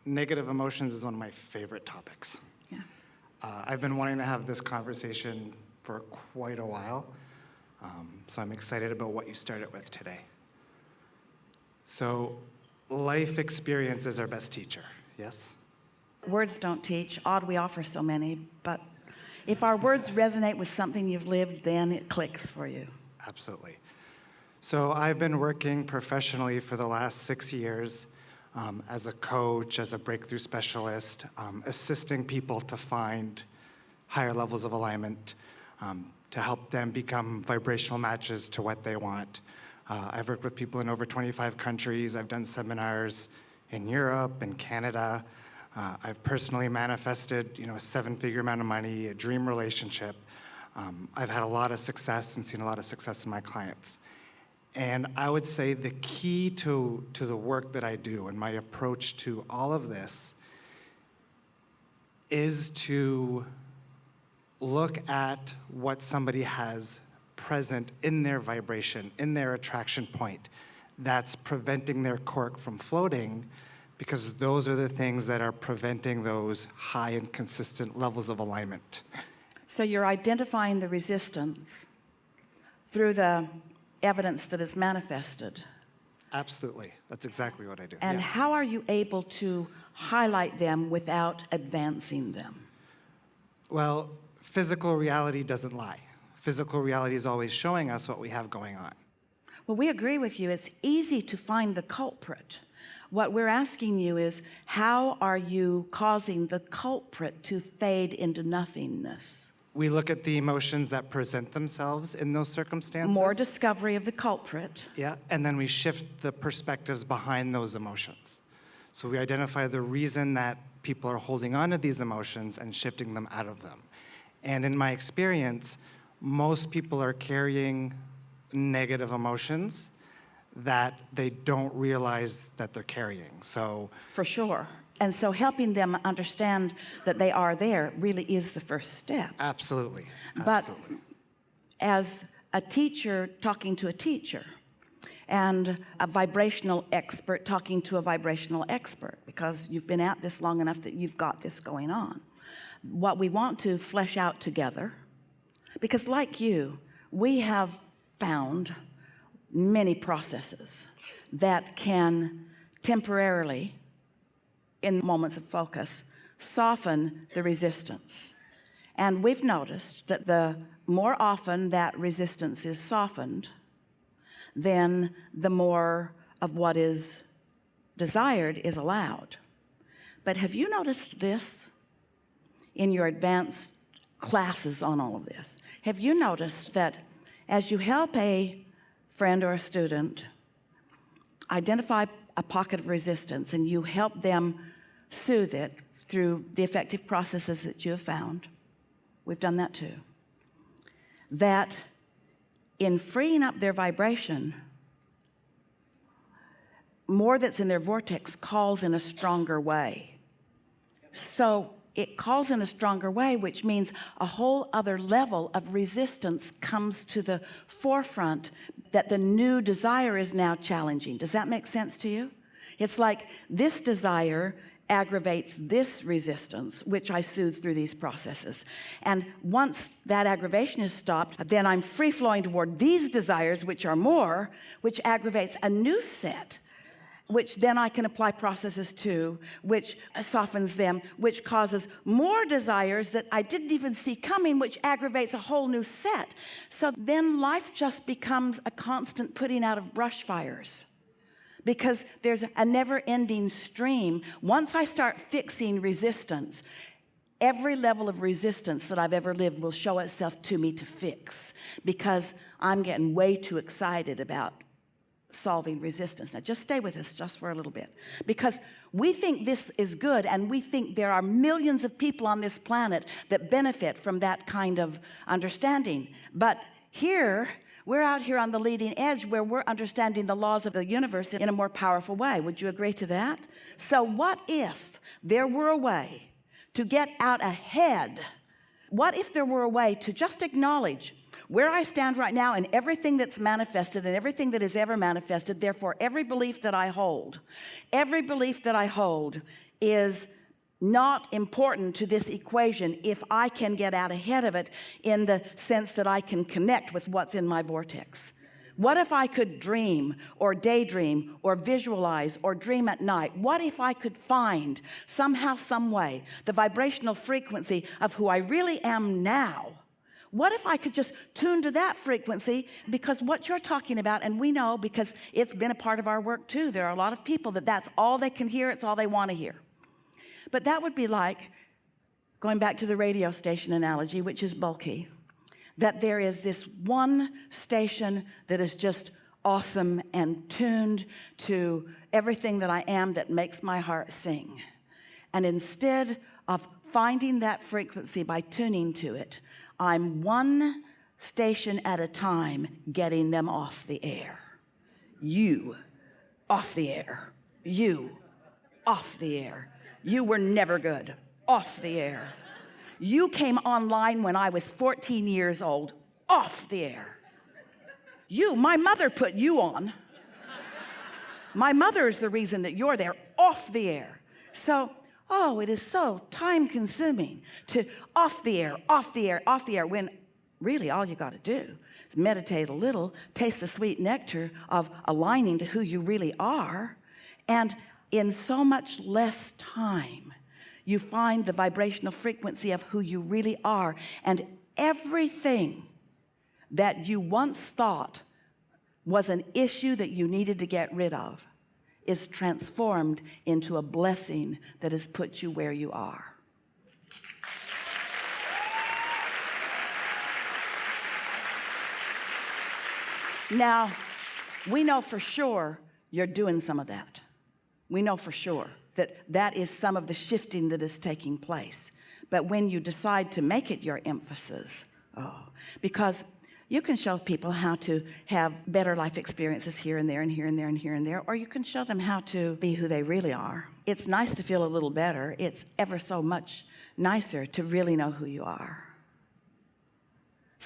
Negative emotions is one of my favorite topics. Yeah. I've been wanting to have this conversation for quite a while, so I'm excited about what you started with today. So, life experience is our best teacher, yes? Words don't teach. Odd we offer so many, but if our words resonate with something you've lived, then it clicks for you. Absolutely. So I've been working professionally for the last 6 years as a coach, as a breakthrough specialist, assisting people to find higher levels of alignment, to help them become vibrational matches to what they want. I've worked with people in over 25 countries. I've done seminars in Europe and Canada. I've personally manifested, a 7-figure amount of money, a dream relationship. I've had a lot of success and seen a lot of success in my clients. And I would say the key to the work that I do and my approach to all of this is to look at what somebody has present in their vibration, in their attraction point, that's preventing their cork from floating, because those are the things that are preventing those high and consistent levels of alignment. So you're identifying the resistance through the evidence that is manifested. Absolutely. That's exactly what I do. And yeah. how are you able to highlight them without advancing them? Well, physical reality doesn't lie. Physical reality is always showing us what we have going on. Well, we agree with you. It's easy to find the culprit. What we're asking you is, how are you causing the culprit to fade into nothingness? We look at the emotions that present themselves in those circumstances. More discovery of the culprit. Yeah, and then we shift the perspectives behind those emotions. So we identify the reason that people are holding on to these emotions and shifting them out of them. And in my experience, most people are carrying negative emotions that they don't realize that they're carrying. So for sure. And so helping them understand that they are there really is the first step. Absolutely. But Absolutely. as a teacher talking to a teacher, and a vibrational expert talking to a vibrational expert, because you've been at this long enough that you've got this going on, what we want to flesh out together, because like you, we have found many processes that can temporarily, in moments of focus, soften the resistance. And we've noticed that the more often that resistance is softened, then the more of what is desired is allowed. But have you noticed this in your advanced classes on all of this? Have you noticed that as you help a friend or a student identify a pocket of resistance and you help them soothe it through the effective processes that you have found, we've done that too, that in freeing up their vibration, more that's in their vortex calls in a stronger way. So it calls in a stronger way, which means a whole other level of resistance comes to the forefront that the new desire is now challenging. Does that make sense to you? It's like this desire aggravates this resistance, which I soothe through these processes. And once that aggravation is stopped, then I'm free-flowing toward these desires, which are more, which aggravates a new set, which then I can apply processes to, which softens them, which causes more desires that I didn't even see coming, which aggravates a whole new set. So then life just becomes a constant putting out of brush fires, because there's a never-ending stream. Once I start fixing resistance, every level of resistance that I've ever lived will show itself to me to fix, because I'm getting way too excited about solving resistance. Now just stay with us just for a little bit, because we think this is good, and we think there are millions of people on this planet that benefit from that kind of understanding. But here, we're out here on the leading edge, where we're understanding the laws of the universe in a more powerful way. Would you agree to that? So what if there were a way to get out ahead? What if there were a way to just acknowledge where I stand right now and everything that's manifested and everything that is ever manifested, therefore every belief that I hold is not important to this equation if I can get out ahead of it in the sense that I can connect with what's in my vortex. What if I could dream or daydream or visualize or dream at night? What if I could find somehow, some way, the vibrational frequency of who I really am now? What if I could just tune to that frequency? Because what you're talking about, and we know because it's been a part of our work too, there are a lot of people that's all they can hear, it's all they want to hear. But that would be like, going back to the radio station analogy, which is bulky, that there is this one station that is just awesome and tuned to everything that I am that makes my heart sing. And instead of finding that frequency by tuning to it, I'm one station at a time getting them off the air. You, off the air. You, off the air. You were never good. Off the air. You came online when I was 14 years old. Off the air. You, my mother put you on. My mother is the reason that you're there. Off the air. So, it is so time consuming to off the air, when really all you got to do is meditate a little, taste the sweet nectar of aligning to who you really are, and in so much less time, you find the vibrational frequency of who you really are, and everything that you once thought was an issue that you needed to get rid of is transformed into a blessing that has put you where you are. Now, we know for sure you're doing some of that. We know for sure that is some of the shifting that is taking place. But when you decide to make it your emphasis, because you can show people how to have better life experiences here and there and here and there and here and there, or you can show them how to be who they really are. It's nice to feel a little better. It's ever so much nicer to really know who you are.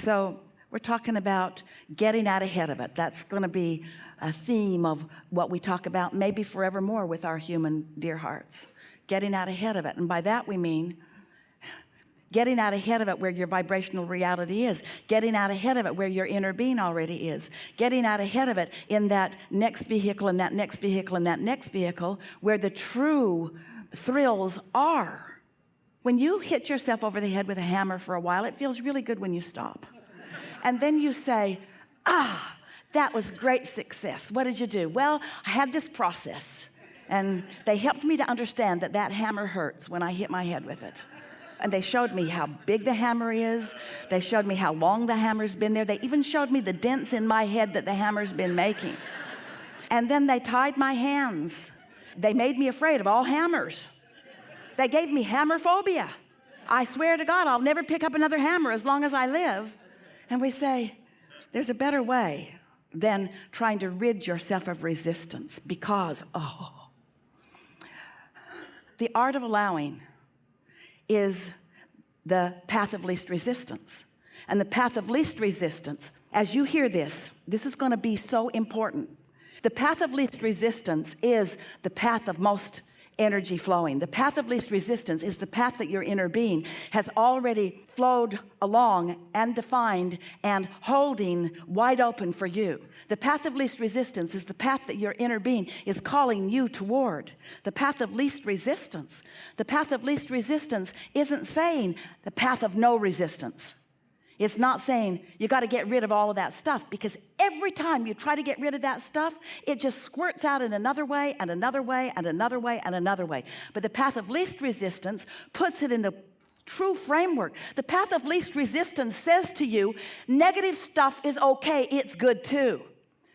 So we're talking about getting out ahead of it. That's going to be a theme of what we talk about maybe forevermore with our human dear hearts. Getting out ahead of it. And by that we mean getting out ahead of it where your vibrational reality is, getting out ahead of it where your inner being already is, getting out ahead of it in that next vehicle and that next vehicle and that next vehicle where the true thrills are. When you hit yourself over the head with a hammer for a while, it feels really good when you stop. And then you say, that was great success. What did you do? Well, I had this process, and they helped me to understand that hammer hurts when I hit my head with it. And they showed me how big the hammer is. They showed me how long the hammer's been there. They even showed me the dents in my head that the hammer's been making. And then they tied my hands. They made me afraid of all hammers. They gave me hammer phobia. I swear to God, I'll never pick up another hammer as long as I live. And we say, there's a better way than trying to rid yourself of resistance, because, the art of allowing is the path of least resistance. And the path of least resistance, as you hear this is going to be so important. The path of least resistance is the path of most energy flowing. The path of least resistance is the path that your inner being has already flowed along and defined and holding wide open for you. The path of least resistance is the path that your inner being is calling you toward. The path of least resistance. The path of least resistance isn't saying the path of no resistance. It's not saying you got to get rid of all of that stuff, because every time you try to get rid of that stuff, it just squirts out in another way and another way and another way and another way. But the path of least resistance puts it in the true framework. The path of least resistance says to you, negative stuff is okay, it's good too.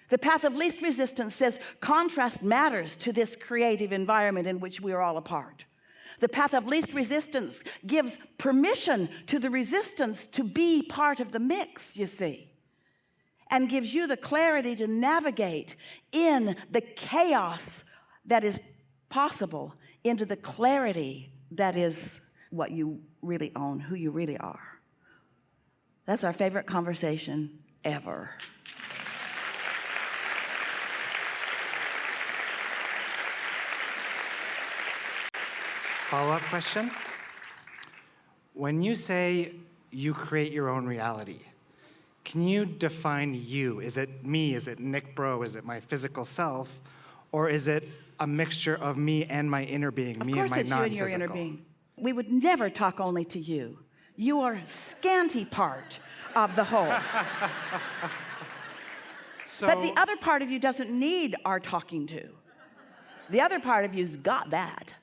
The path of least resistance says contrast matters to this creative environment in which we are all a part. The path of least resistance gives permission to the resistance to be part of the mix, you see, and gives you the clarity to navigate in the chaos that is possible into the clarity that is what you really own, who you really are. That's our favorite conversation ever. Follow-up question. When you say you create your own reality, can you define you? Is it me? Is it Nick Bro? Is it my physical self? Or is it a mixture of me and my inner being, me and my non-physical? Of course it's you and your inner being. We would never talk only to you. You are a scanty part of the whole. But the other part of you doesn't need our talking to. The other part of you's got that.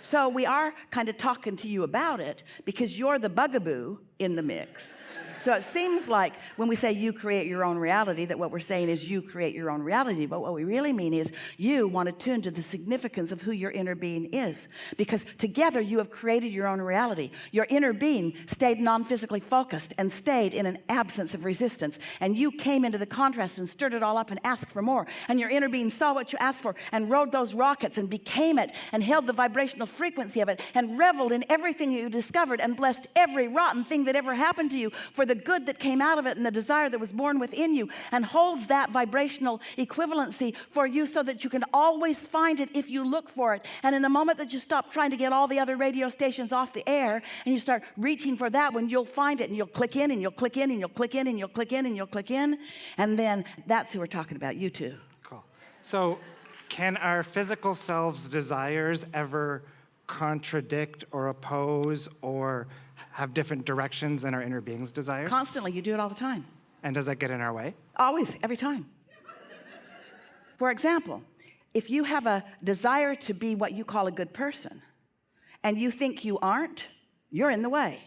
So we are kind of talking to you about it because you're the bugaboo in the mix. So it seems like when we say you create your own reality, that what we're saying is you create your own reality. But what we really mean is you want to tune to the significance of who your inner being is. Because together you have created your own reality. Your inner being stayed non-physically focused and stayed in an absence of resistance. And you came into the contrast and stirred it all up and asked for more. And your inner being saw what you asked for and rode those rockets and became it and held the vibrational frequency of it and reveled in everything you discovered and blessed every rotten thing that ever happened to you for the good that came out of it and the desire that was born within you, and holds that vibrational equivalency for you so that you can always find it if you look for it. And in the moment that you stop trying to get all the other radio stations off the air and you start reaching for that one, you'll find it and you'll click in and you'll click in and you'll click in and you'll click in and you'll click in. And then that's who we're talking about, you two. Cool. So can our physical selves' desires ever contradict or oppose or have different directions than our inner being's desires? Constantly. You do it all the time. And does that get in our way? Always, every time. For example, if you have a desire to be what you call a good person and you think you aren't, you're in the way.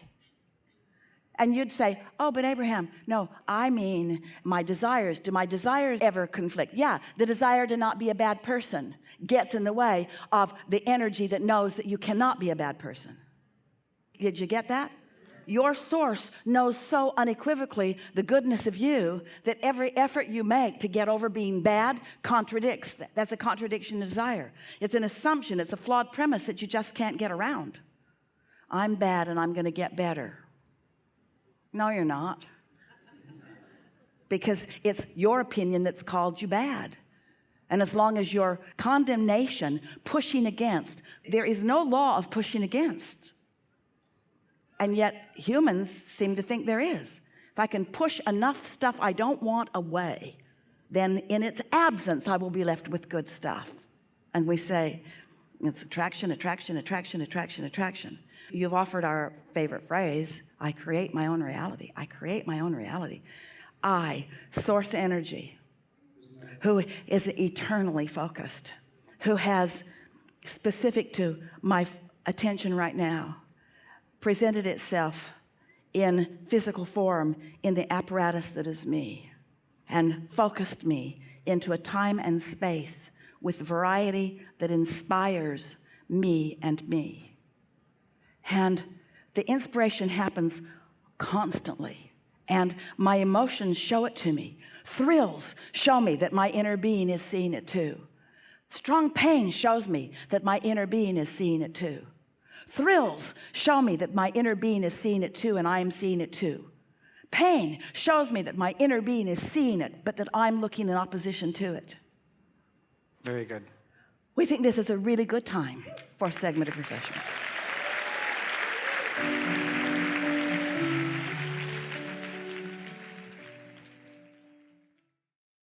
And you'd say, oh, but Abraham, no, I mean my desires. Do my desires ever conflict? Yeah, the desire to not be a bad person gets in the way of the energy that knows that you cannot be a bad person. Did you get that? Your source knows so unequivocally the goodness of you that every effort you make to get over being bad contradicts that. That's a contradiction of desire. It's an assumption. It's a flawed premise that you just can't get around. I'm bad and I'm going to get better. No, you're not. Because it's your opinion that's called you bad. And as long as your condemnation, pushing against, there is no law of pushing against. And yet humans seem to think there is. If I can push enough stuff I don't want away, then in its absence I will be left with good stuff. And we say it's attraction, attraction, attraction, attraction, attraction. You've offered our favorite phrase, I create my own reality. I create my own reality. I, source energy, who is eternally focused, who has specific to my attention right now, presented itself in physical form in the apparatus that is me and focused me into a time and space with variety that inspires me and me. And the inspiration happens constantly and my emotions show it to me. Thrills show me that my inner being is seeing it too. Strong pain shows me that my inner being is seeing it too. Thrills show me that my inner being is seeing it too, and I am seeing it too. Pain shows me that my inner being is seeing it, but that I'm looking in opposition to it. Very good. We think this is a really good time for a segment of refreshment.